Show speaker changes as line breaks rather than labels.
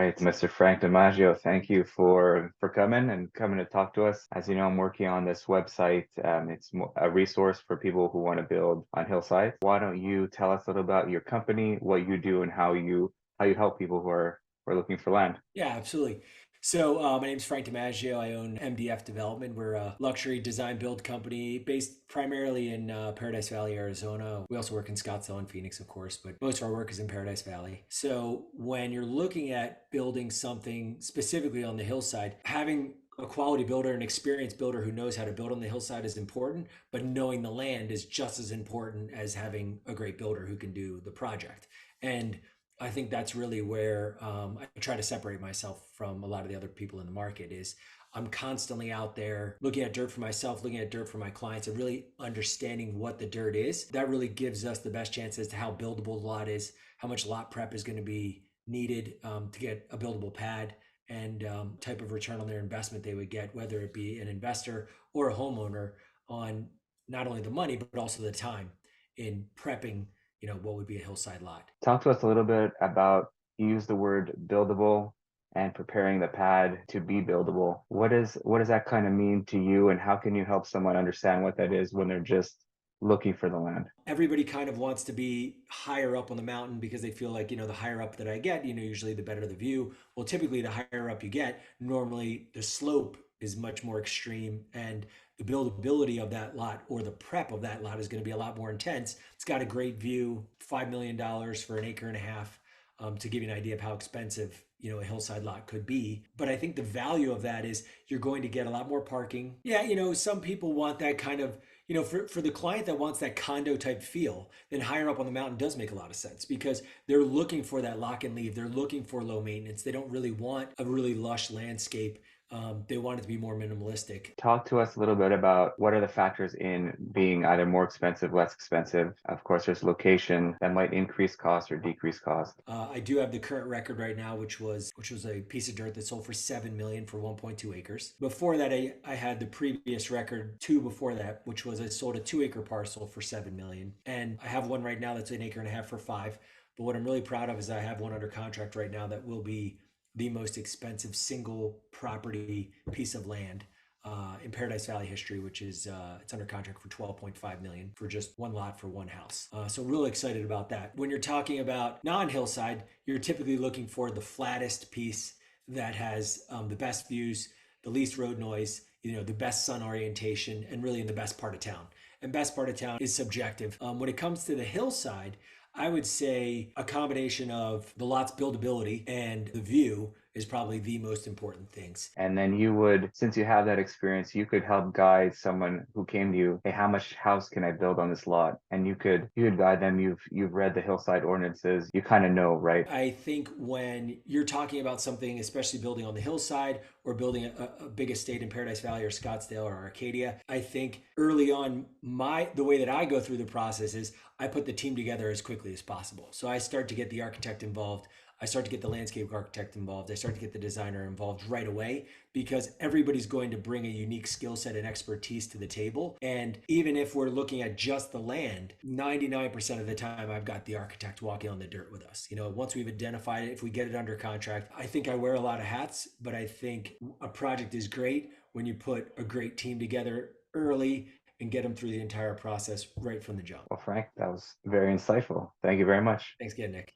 right, Mr. Frank DiMaggio, thank you for coming to talk to us. As you know, I'm working on this website. A resource for people who want to build on Hillside. Why don't you tell us a little about your company, what you do, and how you help people who are looking for land?
Yeah, absolutely. So, my name is Frank DiMaggio. I own MDF Development. We're a luxury design build company based primarily in Paradise Valley, Arizona. We also work in Scottsdale and Phoenix, of course, but most of our work is in Paradise Valley. So, when you're looking at building something specifically on the hillside, having a quality builder, an experienced builder who knows how to build on the hillside is important, but knowing the land is just as important as having a great builder who can do the project. And I think that's really where I try to separate myself from a lot of the other people in the market is I'm constantly out there looking at dirt for myself, looking at dirt for my clients, and really understanding what the dirt is. That really gives us the best chance as to how buildable the lot is, how much lot prep is going to be needed to get a buildable pad, and type of return on their investment they would get, whether it be an investor or a homeowner, on not only the money but also the time in prepping, what would be a hillside lot.
Talk to us a little bit about, you use the word buildable and preparing the pad to be buildable. What does that kind of mean to you, and how can you help someone understand what that is when they're just looking for the land?
Everybody kind of wants to be higher up on the mountain because they feel like, the higher up that I get, usually the better the view. Well, typically, the higher up you get, normally the slope is much more extreme, and the buildability of that lot or the prep of that lot is going to be a lot more intense. It's got a great view, $5 million for an acre and a half, to give you an idea of how expensive a hillside lot could be. But I think the value of that is you're going to get a lot more parking. Yeah, some people want that kind of, for the client that wants that condo type feel, then higher up on the mountain does make a lot of sense because they're looking for that lock and leave. They're looking for low maintenance. They don't really want a really lush landscape. They want it to be more minimalistic.
Talk to us a little bit about what are the factors in being either more expensive, less expensive. Of course, there's location that might increase cost or decrease cost.
I do have the current record right now, which was a piece of dirt that sold for 7 million for 1.2 acres. Before that, I had the previous record two before that, which was I sold a 2 acre parcel for 7 million, and I have one right now that's an acre and a half for five. But what I'm really proud of is I have one under contract right now that will be the most expensive single property piece of land in Paradise Valley history, which is it's under contract for 12.5 million for just one lot for one house. So really excited about that. When you're talking about non-hillside, you're typically looking for the flattest piece that has the best views, the least road noise, the best sun orientation, and really in the best part of town. And best part of town is subjective. When it comes to the hillside, I would say a combination of the lot's buildability and the view is probably the most important things.
And then you would, since you have that experience, you could help guide someone who came to you, hey, how much house can I build on this lot? And you could guide them. You've read the hillside ordinances. You kind of know, right?
I think when you're talking about something, especially building on the hillside or building a big estate in Paradise Valley or Scottsdale or Arcadia, I think early on, the way that I go through the process is I put the team together as quickly as possible. So I start to get the architect involved. I start to get the landscape architect involved. I start to get the designer involved right away because everybody's going to bring a unique skill set and expertise to the table. And even if we're looking at just the land, 99% of the time I've got the architect walking on the dirt with us. Once we've identified it, if we get it under contract, I think I wear a lot of hats, but I think a project is great when you put a great team together early and get them through the entire process right from the jump.
Well, Frank, that was very insightful. Thank you very much.
Thanks again, Nick.